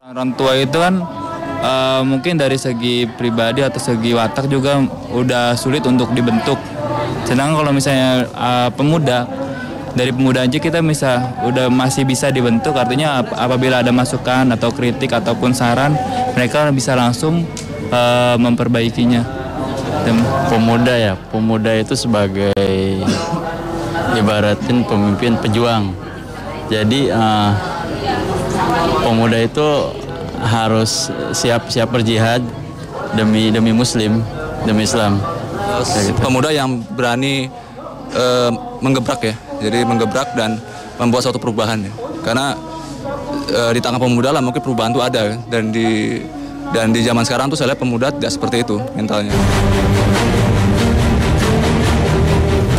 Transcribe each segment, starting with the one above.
Orang tua itu kan mungkin dari segi pribadi atau segi watak juga udah sulit untuk dibentuk. Sedangkan kalau misalnya pemuda, dari pemuda aja kita masih bisa dibentuk. Artinya apabila ada masukan atau kritik ataupun saran, mereka bisa langsung memperbaikinya. Pemuda itu sebagai ibaratin pemimpin pejuang. Jadi pemuda itu harus siap berjihad demi Muslim, demi Islam. Gitu. Pemuda yang berani menggebrak ya, jadi menggebrak dan membuat suatu perubahan ya. Karena di tangan pemuda lah mungkin perubahan itu ada dan di zaman sekarang tuh saya lihat pemuda tidak seperti itu mentalnya.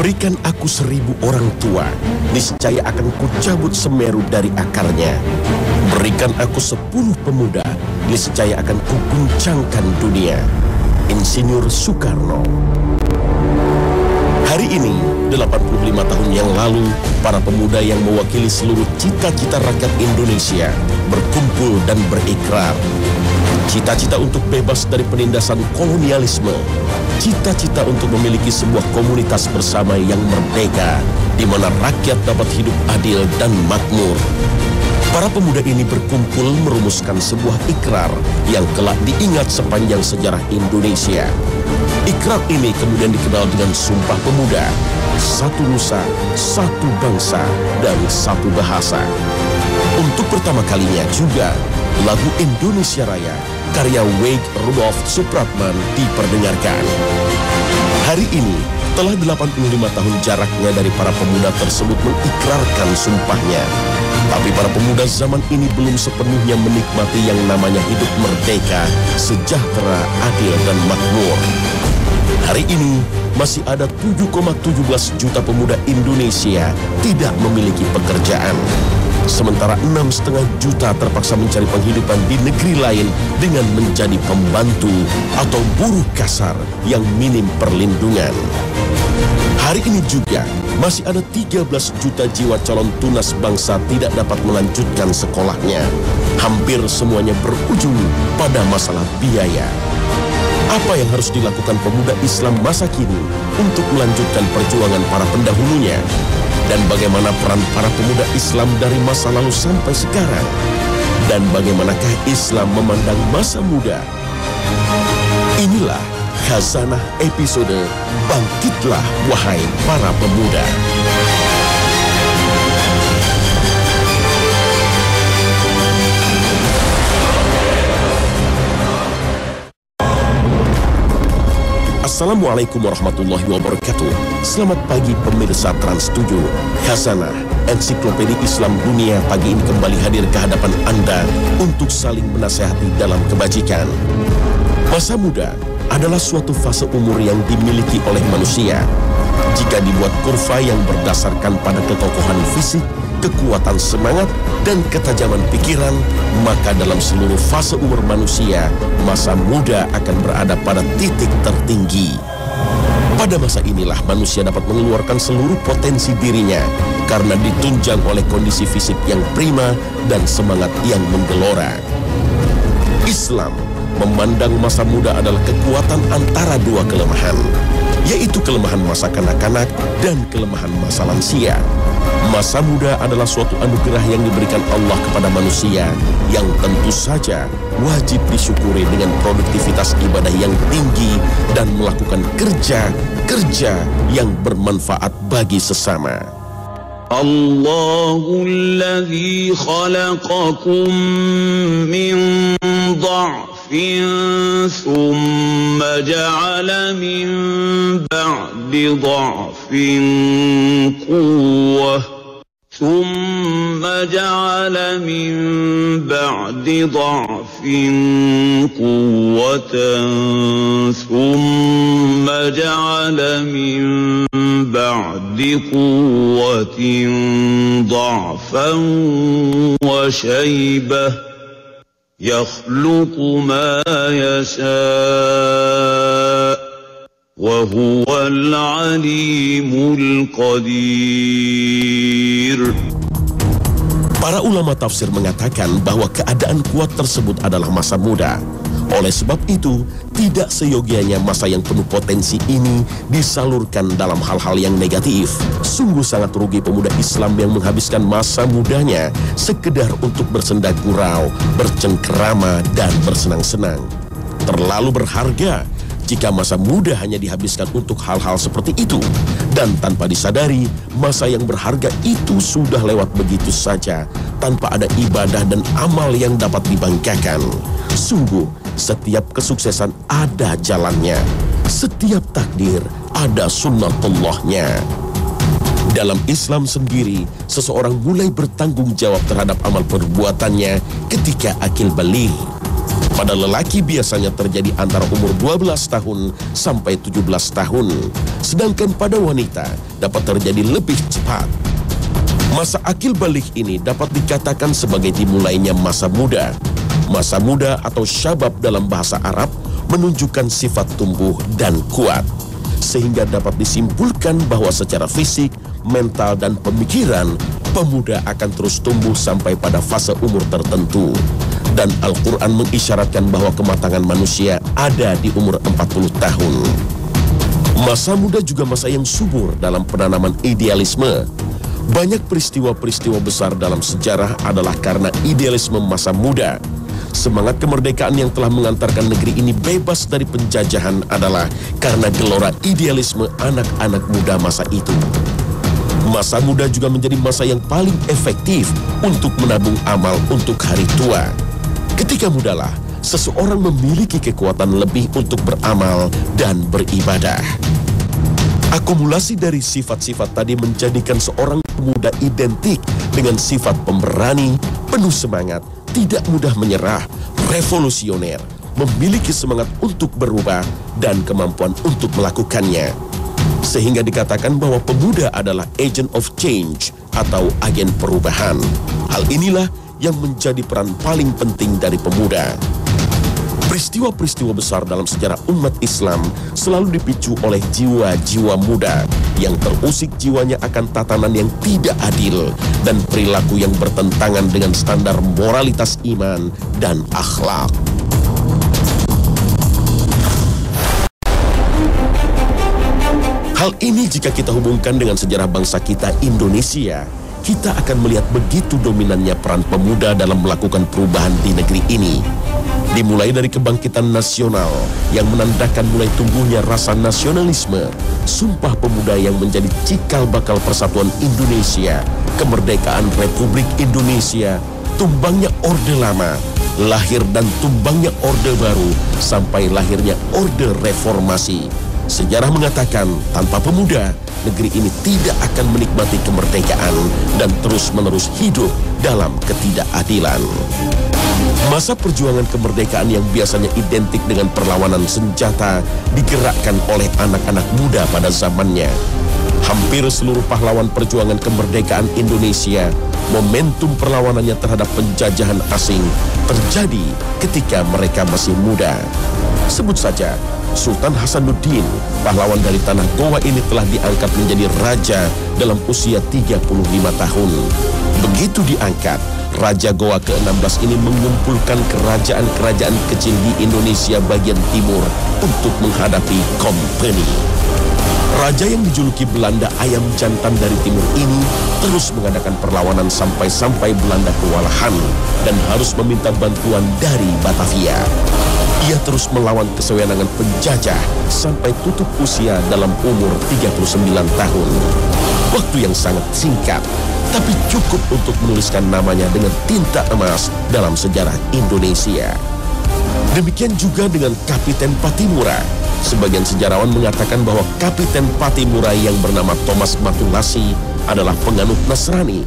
Berikan aku 1000 orang tua, niscaya akan kucabut Semeru dari akarnya. Berikan aku 10 pemuda, niscaya akan kuguncangkan dunia. Insinyur Soekarno. Hari ini, 85 tahun yang lalu, para pemuda yang mewakili seluruh cita-cita rakyat Indonesia berkumpul dan berikrar. Cita-cita untuk bebas dari penindasan kolonialisme. Cita-cita untuk memiliki sebuah komunitas bersama yang merdeka, di mana rakyat dapat hidup adil dan makmur. Para pemuda ini berkumpul merumuskan sebuah ikrar yang kelak diingat sepanjang sejarah Indonesia. Ikrar ini kemudian dikenal dengan Sumpah Pemuda, satu nusa, satu bangsa, dan satu bahasa. Untuk pertama kalinya juga, lagu Indonesia Raya karya Weig Rudolf Supratman diperdengarkan. Hari ini telah 85 tahun jaraknya dari para pemuda tersebut mengikrarkan sumpahnya. Tapi para pemuda zaman ini belum sepenuhnya menikmati yang namanya hidup merdeka, sejahtera, adil, dan makmur. Hari ini masih ada 7,17 juta pemuda Indonesia tidak memiliki pekerjaan. Sementara 6,5 juta terpaksa mencari penghidupan di negeri lain dengan menjadi pembantu atau buruh kasar yang minim perlindungan. Hari ini juga masih ada 13 juta jiwa calon tunas bangsa tidak dapat melanjutkan sekolahnya. Hampir semuanya berujung pada masalah biaya. Apa yang harus dilakukan pemuda Islam masa kini untuk melanjutkan perjuangan para pendahulunya? Dan bagaimana peran para pemuda Islam dari masa lalu sampai sekarang? Dan bagaimanakah Islam memandang masa muda? Inilah Khazanah episode Bangkitlah Wahai Para Pemuda. Assalamualaikum warahmatullahi wabarakatuh. Selamat pagi pemirsa Trans 7. Khazanah, ensiklopedia Islam dunia pagi ini kembali hadir ke hadapan Anda untuk saling menasehati dalam kebajikan. Masa muda adalah suatu fase umur yang dimiliki oleh manusia. Jika dibuat kurva yang berdasarkan pada kekokohan fisik, kekuatan semangat, dan ketajaman pikiran, maka dalam seluruh fase umur manusia, masa muda akan berada pada titik tertinggi. Pada masa inilah manusia dapat mengeluarkan seluruh potensi dirinya karena ditunjang oleh kondisi fisik yang prima dan semangat yang menggelora. Islam memandang masa muda adalah kekuatan antara dua kelemahan, yaitu kelemahan masa kanak-kanak dan kelemahan masa lansia. Masa muda adalah suatu anugerah yang diberikan Allah kepada manusia yang tentu saja wajib disyukuri dengan produktivitas ibadah yang tinggi dan melakukan kerja yang bermanfaat bagi sesama. Allahul ladzi khalaqakum min dha'fin thumma ja'ala min ba'di dha'fin quwwah ثم جعل من بعد ضعف قوة ثم جعل من بعد قوة ضعفا وشيبة يخلق ما يشاء وهو العليم القدير. Para ulama tafsir mengatakan bahwa keadaan kuat tersebut adalah masa muda. Oleh sebab itu, tidak seyogianya masa yang penuh potensi ini disalurkan dalam hal-hal yang negatif. Sungguh sangat rugi pemuda Islam yang menghabiskan masa mudanya sekedar untuk bersenda gurau, bercengkerama, dan bersenang-senang. Terlalu berharga jika masa muda hanya dihabiskan untuk hal-hal seperti itu. Dan tanpa disadari, masa yang berharga itu sudah lewat begitu saja, tanpa ada ibadah dan amal yang dapat dibanggakan. Sungguh, setiap kesuksesan ada jalannya. Setiap takdir ada sunnatullahnya. Dalam Islam sendiri, seseorang mulai bertanggung jawab terhadap amal perbuatannya ketika akil baligh. Pada lelaki biasanya terjadi antara umur 12 tahun sampai 17 tahun. Sedangkan pada wanita dapat terjadi lebih cepat. Masa akil baligh ini dapat dikatakan sebagai dimulainya masa muda. Masa muda atau syabab dalam bahasa Arab menunjukkan sifat tumbuh dan kuat. Sehingga dapat disimpulkan bahwa secara fisik, mental, dan pemikiran, pemuda akan terus tumbuh sampai pada fase umur tertentu. Dan Al-Quran mengisyaratkan bahwa kematangan manusia ada di umur 40 tahun. Masa muda juga masa yang subur dalam penanaman idealisme. Banyak peristiwa-peristiwa besar dalam sejarah adalah karena idealisme masa muda. Semangat kemerdekaan yang telah mengantarkan negeri ini bebas dari penjajahan adalah karena gelora idealisme anak-anak muda masa itu. Masa muda juga menjadi masa yang paling efektif untuk menabung amal untuk hari tua. Ketika mudalah, seseorang memiliki kekuatan lebih untuk beramal dan beribadah. Akumulasi dari sifat-sifat tadi menjadikan seorang pemuda identik dengan sifat pemberani, penuh semangat, tidak mudah menyerah, revolusioner, memiliki semangat untuk berubah, dan kemampuan untuk melakukannya. Sehingga dikatakan bahwa pemuda adalah agent of change atau agen perubahan. Hal inilah yang menjadi peran paling penting dari pemuda. Peristiwa-peristiwa besar dalam sejarah umat Islam selalu dipicu oleh jiwa-jiwa muda yang terusik jiwanya akan tatanan yang tidak adil dan perilaku yang bertentangan dengan standar moralitas iman dan akhlak. Hal ini jika kita hubungkan dengan sejarah bangsa kita Indonesia, kita akan melihat begitu dominannya peran pemuda dalam melakukan perubahan di negeri ini. Dimulai dari kebangkitan nasional yang menandakan mulai tumbuhnya rasa nasionalisme, Sumpah Pemuda yang menjadi cikal bakal persatuan Indonesia, kemerdekaan Republik Indonesia, tumbangnya Orde Lama, lahir dan tumbangnya Orde Baru, sampai lahirnya Orde Reformasi. Sejarah mengatakan tanpa pemuda, negeri ini tidak akan menikmati kemerdekaan dan terus-menerus hidup dalam ketidakadilan. Masa perjuangan kemerdekaan yang biasanya identik dengan perlawanan senjata digerakkan oleh anak-anak muda pada zamannya. Hampir seluruh pahlawan perjuangan kemerdekaan Indonesia, momentum perlawanannya terhadap penjajahan asing terjadi ketika mereka masih muda. Sebut saja, Sultan Hasanuddin, pahlawan dari tanah Gowa ini telah diangkat menjadi raja dalam usia 35 tahun. Begitu diangkat, Raja Gowa ke-16 ini mengumpulkan kerajaan-kerajaan kecil di Indonesia bagian timur untuk menghadapi Kompeni. Raja yang dijuluki Belanda Ayam Jantan dari timur ini terus mengadakan perlawanan sampai-sampai Belanda kewalahan dan harus meminta bantuan dari Batavia. Ia terus melawan kesewenangan penjajah sampai tutup usia dalam umur 39 tahun. Waktu yang sangat singkat, tapi cukup untuk menuliskan namanya dengan tinta emas dalam sejarah Indonesia. Demikian juga dengan Kapiten Patimura. Sebagian sejarawan mengatakan bahwa Kapiten Patimura yang bernama Thomas Matulasi adalah penganut Nasrani.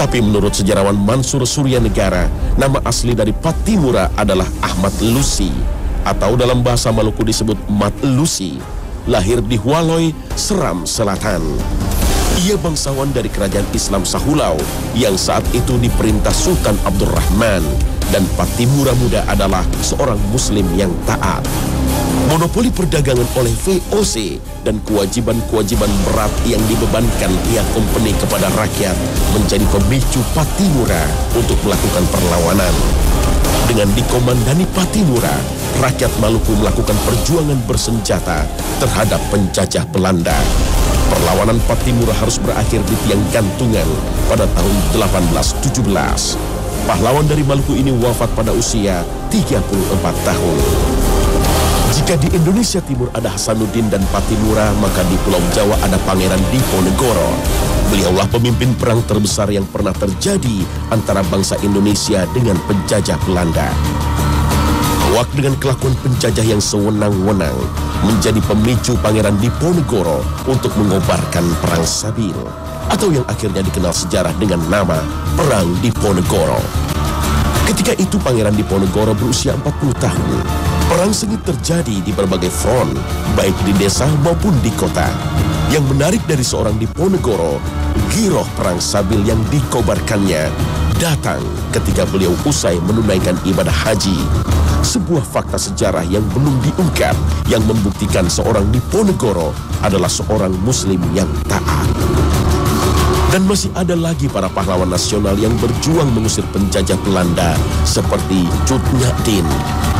Tapi menurut sejarawan Mansur Suryanegara, nama asli dari Patimura adalah Ahmad Lusi, atau dalam bahasa Maluku disebut Mat Lusi, lahir di Hualoi, Seram Selatan. Ia bangsawan dari kerajaan Islam Sahulau yang saat itu diperintah Sultan Abdurrahman, dan Patimura muda adalah seorang muslim yang taat. monopoli perdagangan oleh VOC, dan kewajiban-kewajiban berat yang dibebankan pihak company kepada rakyat menjadi pemicu Pattimura untuk melakukan perlawanan. Dengan dikomandani Pattimura, rakyat Maluku melakukan perjuangan bersenjata terhadap penjajah Belanda. Perlawanan Pattimura harus berakhir di tiang gantungan pada tahun 1817. Pahlawan dari Maluku ini wafat pada usia 34 tahun. Jika di Indonesia Timur ada Hasanuddin dan Pattimura, maka di Pulau Jawa ada Pangeran Diponegoro. Beliaulah pemimpin perang terbesar yang pernah terjadi antara bangsa Indonesia dengan penjajah Belanda. Muak dengan kelakuan penjajah yang sewenang-wenang menjadi pemicu Pangeran Diponegoro untuk mengobarkan Perang Sabil, atau yang akhirnya dikenal sejarah dengan nama Perang Diponegoro. Ketika itu Pangeran Diponegoro berusia 40 tahun. Perang sengit terjadi di berbagai front, baik di desa maupun di kota. Yang menarik dari seorang Diponegoro, giroh Perang Sabil yang dikobarkannya datang ketika beliau usai menunaikan ibadah haji. Sebuah fakta sejarah yang belum diungkap yang membuktikan seorang Diponegoro adalah seorang muslim yang taat. Dan masih ada lagi para pahlawan nasional yang berjuang mengusir penjajah Belanda seperti Cut Nyak-Dien,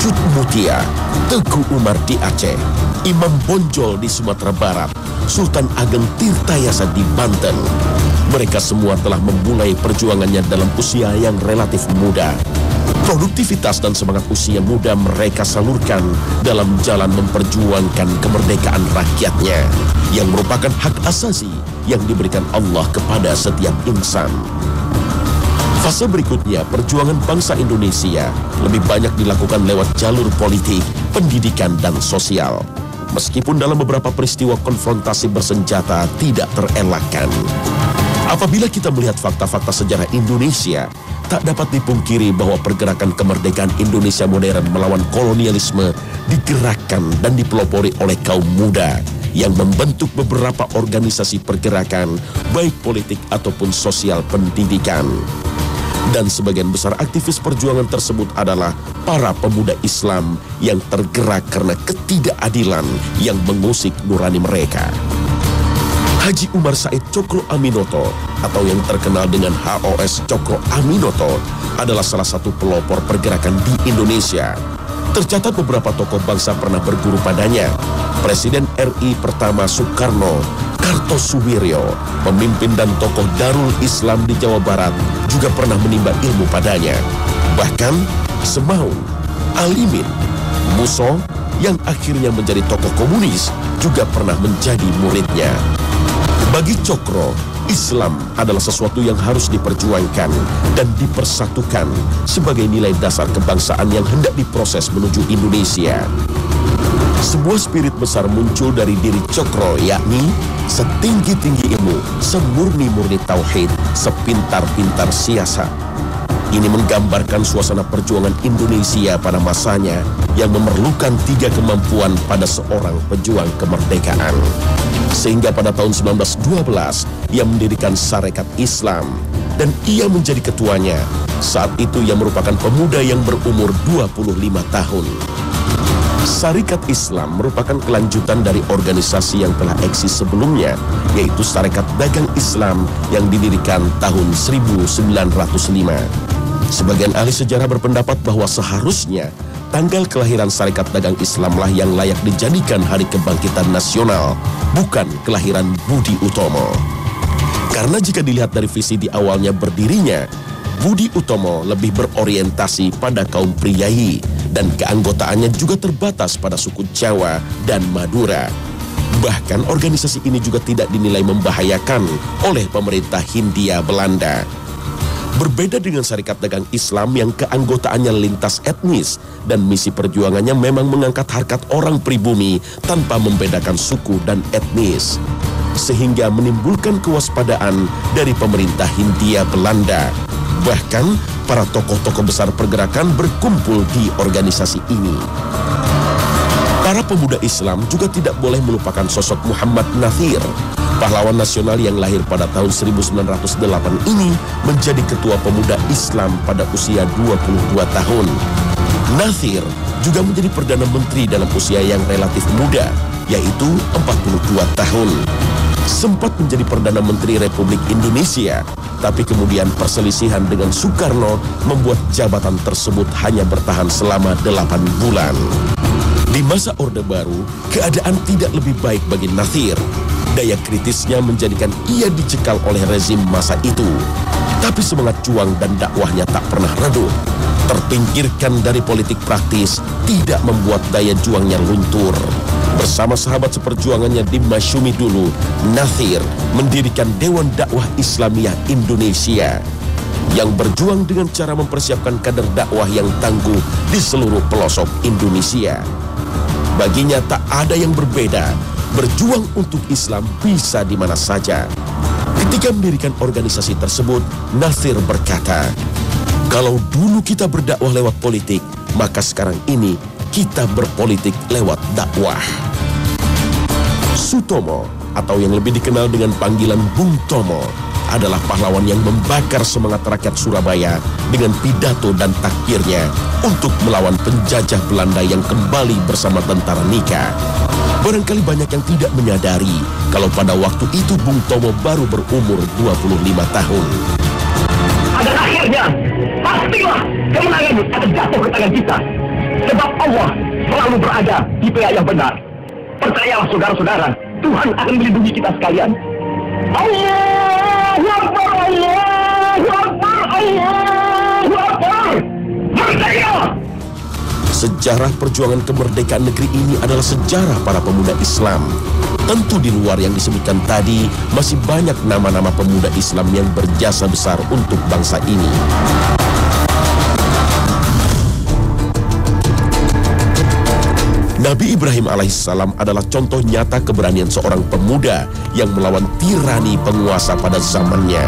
Cut Mutia, Teguh Umar di Aceh, Imam Bonjol di Sumatera Barat, Sultan Ageng Tirtayasa di Banten. Mereka semua telah memulai perjuangannya dalam usia yang relatif muda. Produktivitas dan semangat usia muda mereka salurkan dalam jalan memperjuangkan kemerdekaan rakyatnya, yang merupakan hak asasi yang diberikan Allah kepada setiap insan. Fase berikutnya, perjuangan bangsa Indonesia lebih banyak dilakukan lewat jalur politik, pendidikan, dan sosial. Meskipun dalam beberapa peristiwa konfrontasi bersenjata tidak terelakkan. Apabila kita melihat fakta-fakta sejarah Indonesia, tak dapat dipungkiri bahwa pergerakan kemerdekaan Indonesia modern melawan kolonialisme digerakkan dan dipelopori oleh kaum muda yang membentuk beberapa organisasi pergerakan, baik politik ataupun sosial pendidikan. Dan sebagian besar aktivis perjuangan tersebut adalah para pemuda Islam yang tergerak karena ketidakadilan yang mengusik nurani mereka. Haji Umar Said Cokro Aminoto atau yang terkenal dengan HOS Cokro Aminoto adalah salah satu pelopor pergerakan di Indonesia. Tercatat beberapa tokoh bangsa pernah berguru padanya. Presiden RI pertama Soekarno, Kartosuwiryo, pemimpin dan tokoh Darul Islam di Jawa Barat juga pernah menimba ilmu padanya. Bahkan Semaun, Alimin, Muso yang akhirnya menjadi tokoh komunis juga pernah menjadi muridnya. Bagi Cokro, Islam adalah sesuatu yang harus diperjuangkan dan dipersatukan sebagai nilai dasar kebangsaan yang hendak diproses menuju Indonesia. Sebuah spirit besar muncul dari diri Cokro, yakni setinggi-tinggi ilmu, semurni-murni tauhid, sepintar-pintar siasat. Ini menggambarkan suasana perjuangan Indonesia pada masanya yang memerlukan 3 kemampuan pada seorang pejuang kemerdekaan. Sehingga pada tahun 1912, ia mendirikan Sarekat Islam dan ia menjadi ketuanya. Saat itu ia merupakan pemuda yang berumur 25 tahun. Sarekat Islam merupakan kelanjutan dari organisasi yang telah eksis sebelumnya, yaitu Sarekat Dagang Islam yang didirikan tahun 1905. Sebagian ahli sejarah berpendapat bahwa seharusnya tanggal kelahiran Sarekat Dagang Islamlah yang layak dijadikan hari kebangkitan nasional, bukan kelahiran Budi Utomo. Karena jika dilihat dari visi di awalnya berdirinya, Budi Utomo lebih berorientasi pada kaum priyayi dan keanggotaannya juga terbatas pada suku Jawa dan Madura. Bahkan organisasi ini juga tidak dinilai membahayakan oleh pemerintah Hindia Belanda. Berbeda dengan Sarekat Dagang Islam yang keanggotaannya lintas etnis dan misi perjuangannya memang mengangkat harkat orang pribumi tanpa membedakan suku dan etnis, sehingga menimbulkan kewaspadaan dari pemerintah Hindia Belanda. Bahkan para tokoh-tokoh besar pergerakan berkumpul di organisasi ini. Para pemuda Islam juga tidak boleh melupakan sosok Muhammad Nathir. Pahlawan nasional yang lahir pada tahun 1908 ini menjadi ketua pemuda Islam pada usia 22 tahun. Nathir juga menjadi Perdana Menteri dalam usia yang relatif muda, yaitu 42 tahun. Sempat menjadi Perdana Menteri Republik Indonesia, tapi kemudian perselisihan dengan Soekarno membuat jabatan tersebut hanya bertahan selama 8 bulan. Di masa Orde Baru, keadaan tidak lebih baik bagi Natsir. Daya kritisnya menjadikan ia dicekal oleh rezim masa itu. Tapi semangat juang dan dakwahnya tak pernah redup. Terpinggirkan dari politik praktis tidak membuat daya juangnya luntur. Bersama sahabat seperjuangannya di Masyumi dulu, Natsir mendirikan Dewan Dakwah Islamiyah Indonesia yang berjuang dengan cara mempersiapkan kader dakwah yang tangguh di seluruh pelosok Indonesia. Baginya tak ada yang berbeda, berjuang untuk Islam bisa di mana saja. Ketika mendirikan organisasi tersebut, Natsir berkata, "Kalau dulu kita berdakwah lewat politik, maka sekarang ini kita berpolitik lewat dakwah." Sutomo, atau yang lebih dikenal dengan panggilan Bung Tomo, adalah pahlawan yang membakar semangat rakyat Surabaya dengan pidato dan takbirnya untuk melawan penjajah Belanda yang kembali bersama tentara Nika. Barangkali banyak yang tidak menyadari kalau pada waktu itu Bung Tomo baru berumur 25 tahun. Pada akhirnya, pastilah kemenangan akan jatuh ke tangan kita. Sebab Allah selalu berada di pihak yang benar. Percayalah saudara-saudara, Tuhan akan melindungi kita sekalian. Allahu Akbar, Allahu Akbar, Allahu Akbar. Merdeka! Sejarah perjuangan kemerdekaan negeri ini adalah sejarah para pemuda Islam. Tentu di luar yang disebutkan tadi, masih banyak nama-nama pemuda Islam yang berjasa besar untuk bangsa ini. Nabi Ibrahim alaihissalam adalah contoh nyata keberanian seorang pemuda yang melawan tirani penguasa pada zamannya.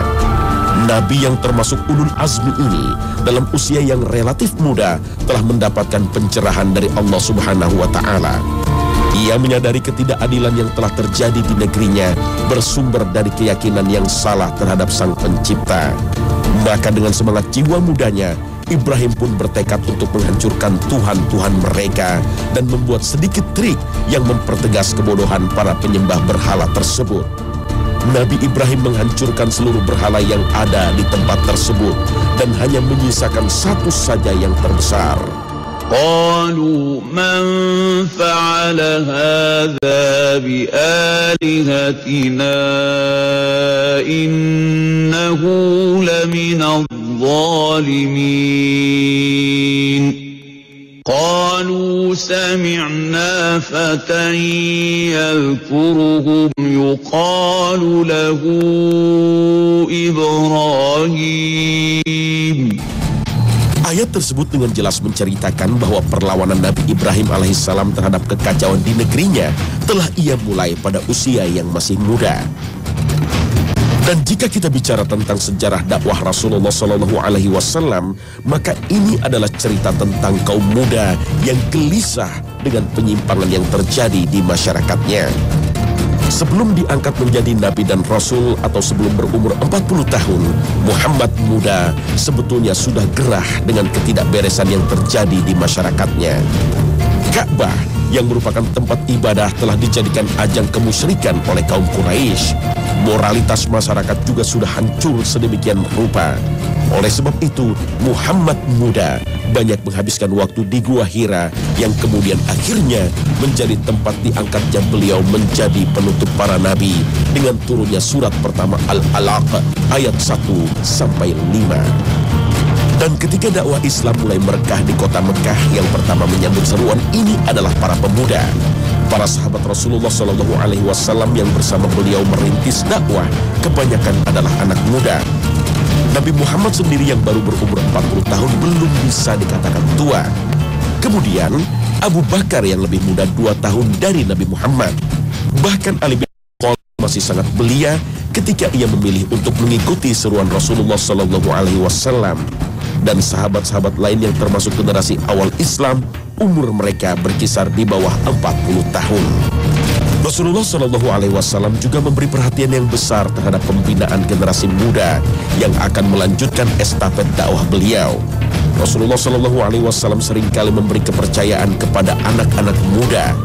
Nabi yang termasuk ulul azmi ini dalam usia yang relatif muda telah mendapatkan pencerahan dari Allah Subhanahu wa Ta'ala. Ia menyadari ketidakadilan yang telah terjadi di negerinya bersumber dari keyakinan yang salah terhadap Sang Pencipta. Maka dengan semangat jiwa mudanya, Ibrahim pun bertekad untuk menghancurkan Tuhan-Tuhan mereka dan membuat sedikit trik yang mempertegas kebodohan para penyembah berhala tersebut. Nabi Ibrahim menghancurkan seluruh berhala yang ada di tempat tersebut dan hanya menyisakan satu saja yang terbesar. قالوا من فعل هذا بآلهتنا إنه لمن الظالمين قالوا سمعنا فتى يذكرهم يقال له إبراهيم. Ayat tersebut dengan jelas menceritakan bahwa perlawanan Nabi Ibrahim alaihissalam terhadap kekacauan di negerinya telah ia mulai pada usia yang masih muda. Dan jika kita bicara tentang sejarah dakwah Rasulullah SAW, maka ini adalah cerita tentang kaum muda yang gelisah dengan penyimpangan yang terjadi di masyarakatnya. Sebelum diangkat menjadi Nabi dan Rasul atau sebelum berumur 40 tahun, Muhammad muda sebetulnya sudah gerah dengan ketidakberesan yang terjadi di masyarakatnya. Ka'bah yang merupakan tempat ibadah telah dijadikan ajang kemusyrikan oleh kaum Quraisy. Moralitas masyarakat juga sudah hancur sedemikian rupa. Oleh sebab itu, Muhammad muda banyak menghabiskan waktu di Gua Hira yang kemudian akhirnya menjadi tempat diangkatnya beliau menjadi penutup para nabi dengan turunnya surat pertama Al-Alaq ayat 1-5. Dan ketika dakwah Islam mulai merekah di kota Mekah, yang pertama menyambut seruan ini adalah para pemuda. Para sahabat Rasulullah SAW yang bersama beliau merintis dakwah kebanyakan adalah anak muda. Nabi Muhammad sendiri yang baru berumur 40 tahun belum bisa dikatakan tua. Kemudian Abu Bakar yang lebih muda 2 tahun dari Nabi Muhammad. Bahkan Ali bin Abi Thalib masih sangat belia ketika ia memilih untuk mengikuti seruan Rasulullah SAW. Dan sahabat-sahabat lain yang termasuk generasi awal Islam, umur mereka berkisar di bawah 40 tahun. Rasulullah SAW juga memberi perhatian yang besar terhadap pembinaan generasi muda yang akan melanjutkan estafet dakwah beliau. Rasulullah Shallallahu Alaihi Wasallam seringkali memberi kepercayaan kepada anak-anak muda.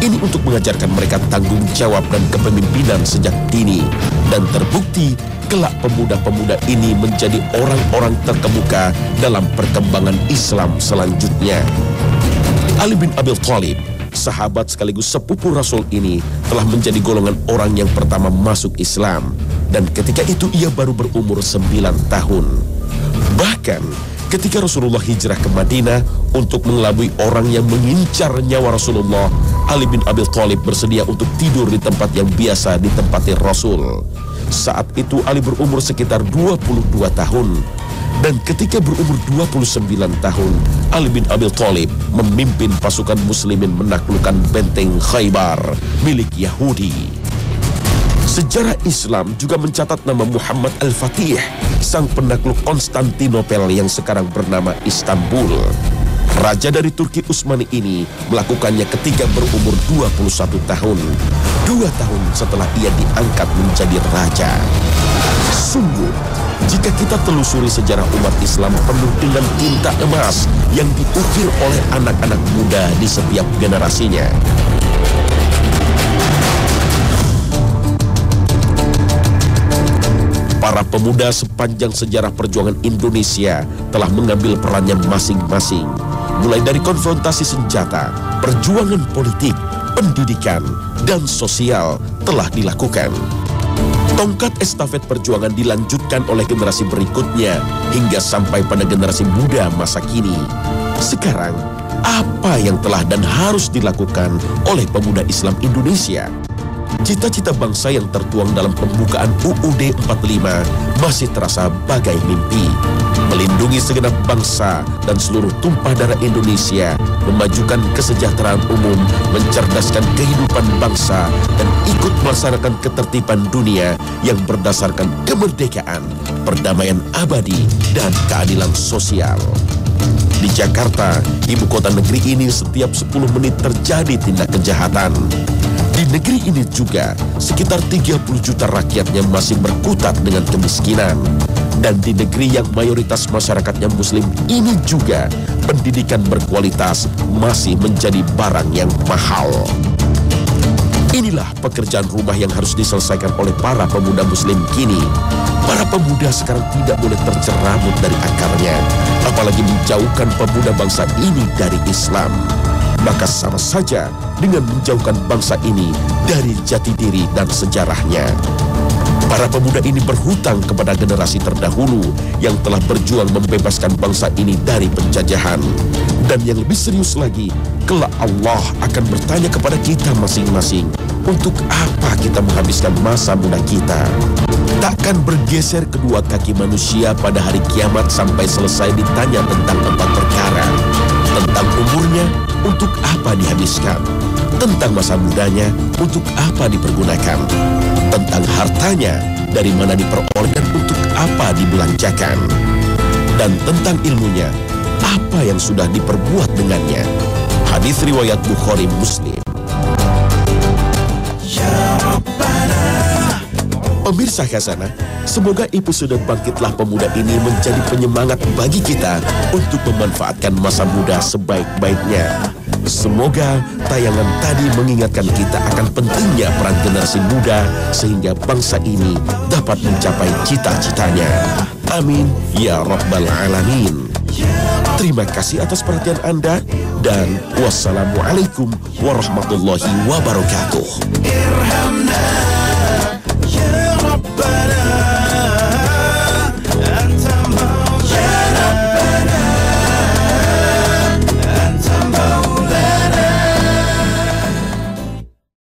Ini untuk mengajarkan mereka tanggung jawab dan kepemimpinan sejak dini. Dan terbukti, kelak pemuda-pemuda ini menjadi orang-orang terkemuka dalam perkembangan Islam selanjutnya. Ali bin Abi Thalib, sahabat sekaligus sepupu Rasul ini, telah menjadi golongan orang yang pertama masuk Islam. Dan ketika itu ia baru berumur 9 tahun. Bahkan ketika Rasulullah hijrah ke Madinah untuk mengelabui orang yang mengincar nyawa Rasulullah, Ali bin Abi Thalib bersedia untuk tidur di tempat yang biasa ditempati Rasul. Saat itu Ali berumur sekitar 22 tahun. Dan ketika berumur 29 tahun, Ali bin Abi Thalib memimpin pasukan muslimin menaklukkan benteng Khaybar milik Yahudi. Sejarah Islam juga mencatat nama Muhammad Al-Fatih, sang penakluk Konstantinopel yang sekarang bernama Istanbul. Raja dari Turki Utsmani ini melakukannya ketika berumur 21 tahun, 2 tahun setelah ia diangkat menjadi raja. Sungguh, jika kita telusuri sejarah umat Islam penuh dengan tinta emas yang diukir oleh anak-anak muda di setiap generasinya. Para pemuda sepanjang sejarah perjuangan Indonesia telah mengambil perannya masing-masing. Mulai dari konfrontasi senjata, perjuangan politik, pendidikan, dan sosial telah dilakukan. Tongkat estafet perjuangan dilanjutkan oleh generasi berikutnya hingga sampai pada generasi muda masa kini. Sekarang, apa yang telah dan harus dilakukan oleh pemuda Islam Indonesia? Cita-cita bangsa yang tertuang dalam pembukaan UUD 45 masih terasa bagai mimpi. Melindungi segenap bangsa dan seluruh tumpah darah Indonesia, memajukan kesejahteraan umum, mencerdaskan kehidupan bangsa, dan ikut melaksanakan ketertiban dunia yang berdasarkan kemerdekaan, perdamaian abadi, dan keadilan sosial. Di Jakarta, ibu kota negeri ini, setiap 10 menit terjadi tindak kejahatan. Di negeri ini juga, sekitar 30 juta rakyatnya masih berkutat dengan kemiskinan. Dan di negeri yang mayoritas masyarakatnya muslim ini juga, pendidikan berkualitas masih menjadi barang yang mahal. Inilah pekerjaan rumah yang harus diselesaikan oleh para pemuda muslim kini. Para pemuda sekarang tidak boleh terjeramut dari akarnya, apalagi menjauhkan pemuda bangsa ini dari Islam. Maka sama saja dengan menjauhkan bangsa ini dari jati diri dan sejarahnya. Para pemuda ini berhutang kepada generasi terdahulu yang telah berjuang membebaskan bangsa ini dari penjajahan. Dan yang lebih serius lagi, kelak Allah akan bertanya kepada kita masing-masing, untuk apa kita menghabiskan masa muda kita? Takkan bergeser kedua kaki manusia pada hari kiamat sampai selesai ditanya tentang 4 perkara. Tentang umurnya, untuk apa dihabiskan? Tentang masa mudanya, untuk apa dipergunakan? Tentang hartanya, dari mana diperoleh dan untuk apa dibelanjakan? Dan tentang ilmunya, apa yang sudah diperbuat dengannya? Hadis riwayat Bukhari Muslim. Pemirsa Khazanah, semoga episode Bangkitlah Pemuda ini menjadi penyemangat bagi kita untuk memanfaatkan masa muda sebaik-baiknya. Semoga tayangan tadi mengingatkan kita akan pentingnya peran generasi muda sehingga bangsa ini dapat mencapai cita-citanya. Amin ya Rabbal Alamin. Terima kasih atas perhatian Anda dan wassalamualaikum warahmatullahi wabarakatuh.